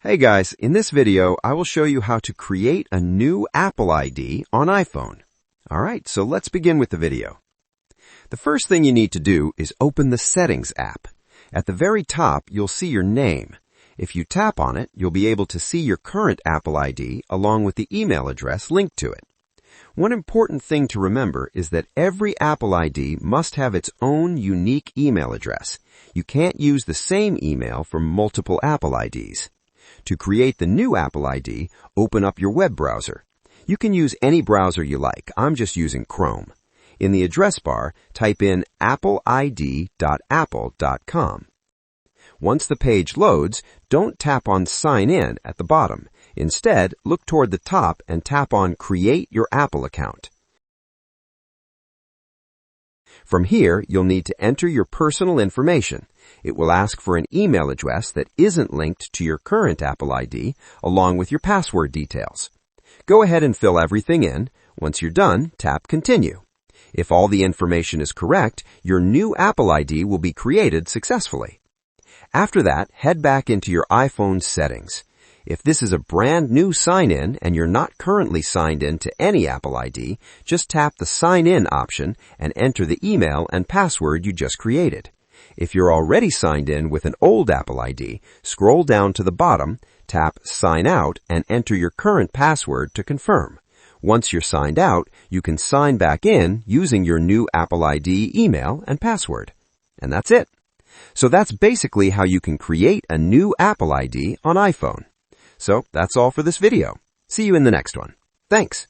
Hey guys, in this video, I will show you how to create a new Apple ID on iPhone. Alright, so let's begin with the video. The first thing you need to do is open the Settings app. At the very top, you'll see your name. If you tap on it, you'll be able to see your current Apple ID along with the email address linked to it. One important thing to remember is that every Apple ID must have its own unique email address. You can't use the same email for multiple Apple IDs. To create the new Apple ID, open up your web browser. You can use any browser you like. I'm just using Chrome. In the address bar, type in appleid.apple.com. Once the page loads, don't tap on Sign In at the bottom. Instead, look toward the top and tap on Create Your Apple Account. From here, you'll need to enter your personal information. It will ask for an email address that isn't linked to your current Apple ID, along with your password details. Go ahead and fill everything in. Once you're done, tap Continue. If all the information is correct, your new Apple ID will be created successfully. After that, head back into your iPhone settings. If this is a brand new sign-in and you're not currently signed in to any Apple ID, just tap the Sign In option and enter the email and password you just created. If you're already signed in with an old Apple ID, scroll down to the bottom, tap Sign Out, and enter your current password to confirm. Once you're signed out, you can sign back in using your new Apple ID email and password. And that's it. So that's basically how you can create a new Apple ID on iPhone. So that's all for this video. See you in the next one. Thanks.